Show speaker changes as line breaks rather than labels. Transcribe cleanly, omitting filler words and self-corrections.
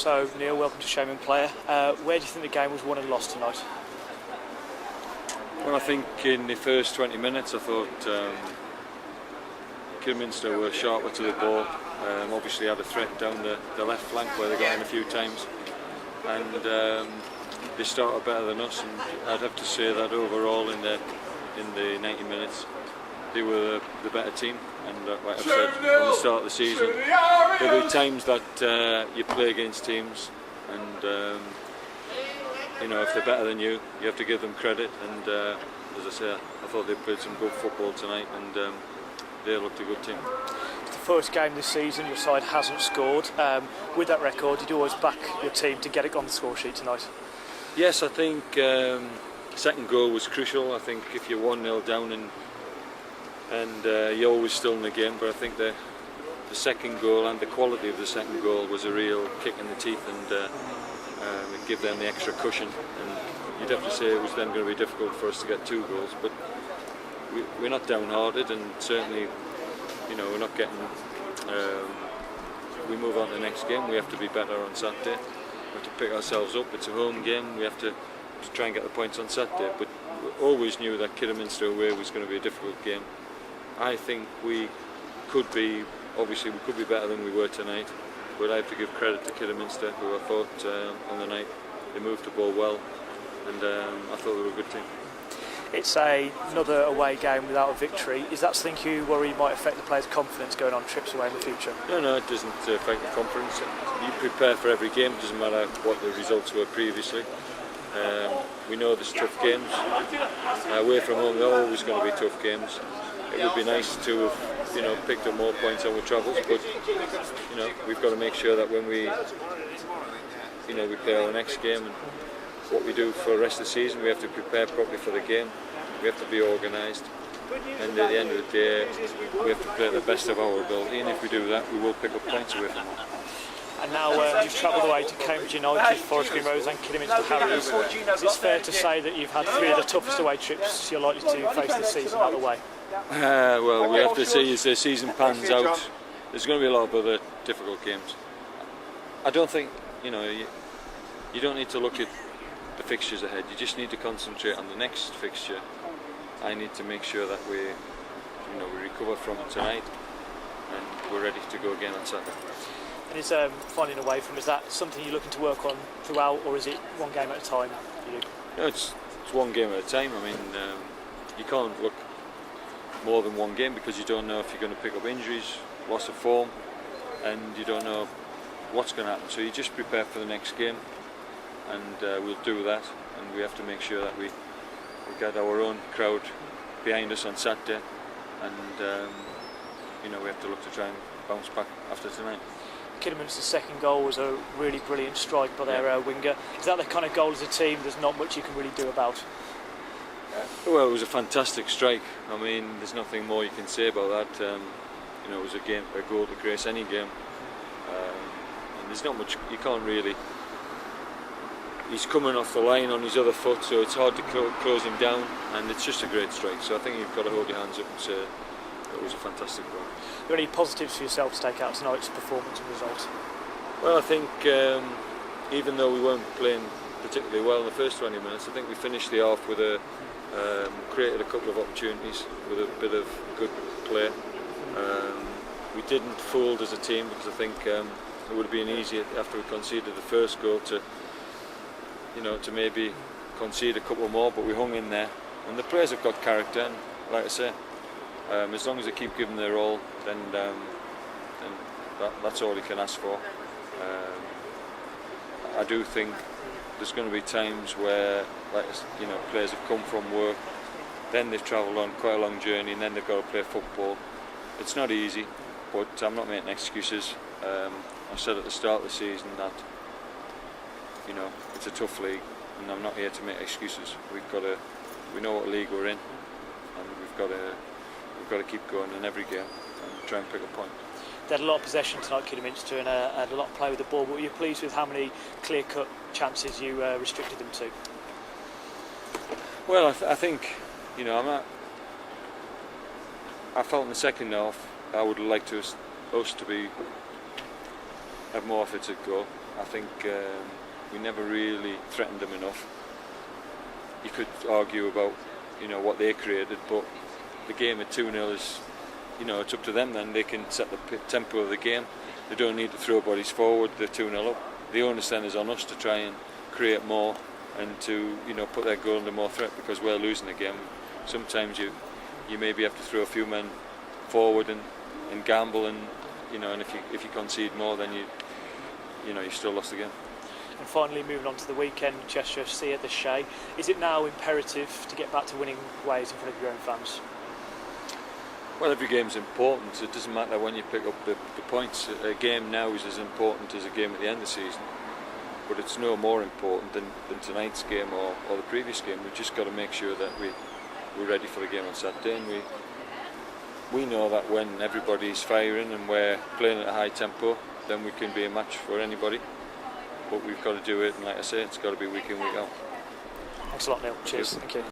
So, Neil, welcome to Showman Player. Where do you think the game was won and lost tonight?
Well, I think in the first 20 minutes I thought Kidderminster were sharper to the ball. Obviously had a threat down the left flank where they got in a few times, and they started better than us, and I'd have to say that overall in the 90 minutes they were the better team. And like I've said from the start of the season, there'll be times that you play against teams, and you know, if they're better than you have to give them credit. And as I say, I thought they played some good football tonight, and they looked a good team.
It's the first game this season your side hasn't scored. With that record, did you always back your team to get it on the score sheet tonight?
Yes, I think the second goal was crucial. I think if you're 1-0 down and you're always still in the game, but I think the second goal and the quality of the second goal was a real kick in the teeth, and it gave them the extra cushion. And you'd have to say it was then going to be difficult for us to get 2 goals, but we're not downhearted, and certainly, you know, we're not getting. We move on to the next game. We have to be better on Saturday. We have to pick ourselves up. It's a home game. We have to try and get the points on Saturday. But we always knew that Kidderminster away was going to be a difficult game. I think we could be better than we were tonight. But I have to give credit to Kidderminster, who I thought on the night they moved the ball well, and I thought they were a good team.
It's another away game without a victory. Is that something you worry might affect the players' confidence going on trips away in the future?
No, it doesn't affect the confidence. You prepare for every game, it doesn't matter what the results were previously. We know there's tough games. Away from home, they're always going to be tough games. It would be nice to have, you know, picked up more points on the travels, but you know, we've got to make sure that when we play our next game and what we do for the rest of the season, we have to prepare properly for the game. We have to be organised, and at the end of the day, we have to play at the best of our ability. And if we do that, we will pick up points away from them.
And now you've travelled away to Cambridge United, Forest Green Rovers and Kidderminster Harriers. It's fair to say that you've had 3 of the toughest away trips you're likely to face this season out of the way.
Well, we have to see as the season pans out. There's going to be a lot of other difficult games. I don't think, you know, you don't need to look at the fixtures ahead. You just need to concentrate on the next fixture. I need to make sure that we recover from tonight and we're ready to go again on Saturday.
And is finding a way from, is that something you're looking to work on throughout, or is it one game at a time for you?
No, it's one game at a time. I mean, you can't look more than one game because you don't know if you're going to pick up injuries, loss of form, and you don't know what's going to happen. So you just prepare for the next game, and we'll do that. And we have to make sure that we get our own crowd behind us on Saturday, and we have to look to try and bounce back after tonight.
Kidderminster's second goal was a really brilliant strike by their winger. Is that the kind of goal as a team there's not much you can really do about?
Well, it was a fantastic strike. I mean, there's nothing more you can say about that. It was a goal to grace any game. And there's not much, you can't really. He's coming off the line on his other foot, so it's hard to close him down, and it's just a great strike. So I think you've got to hold your hands up and say it was a fantastic goal.
Are there any positives for yourself to take out tonight's performance and results?
Well, I think even though we weren't playing particularly well in the first 20 minutes, I think we finished the half with created a couple of opportunities with a bit of good play. We didn't fold as a team because I think it would have been easier after we conceded the first goal to maybe concede a couple more, but we hung in there. And the players have got character, and like I say, as long as they keep giving their all, then that's all you can ask for. I do think there's going to be times where, players have come from work, then they've travelled on quite a long journey, and then they've got to play football. It's not easy, but I'm not making excuses. I said at the start of the season that it's a tough league, and I'm not here to make excuses. We know what league we're in, and we've got to keep going in every game and try and pick a point.
They had a lot of possession tonight, Kidderminster, and had a lot of play with the ball, but were you pleased with how many clear-cut chances you restricted them to?
Well, I think, I felt in the second half I would have liked us to be have more efforts at goal. I think we never really threatened them enough. You could argue about what they created, but the game at 2-0 is, it's up to them. Then they can set the tempo of the game. They don't need to throw bodies forward. They're 2-0 up. The onus then is on us to try and create more and to put their goal under more threat, because we're losing the game. Sometimes you maybe have to throw a few men forward and gamble, and and if you concede more, then you still lost the game.
And finally, moving on to the weekend, Chester FC at the Shay. Is it now imperative to get back to winning ways in front of your own fans?
Well, every game's important. It doesn't matter when you pick up the points. A game now is as important as a game at the end of the season. But it's no more important than tonight's game or the previous game. We've just got to make sure that we're ready for the game on Saturday. And we know that when everybody's firing and we're playing at a high tempo, then we can be a match for anybody. But we've got to do it, and like I say, it's got to be week in, week out.
Thanks a lot, Neil. Cheers. Thank you.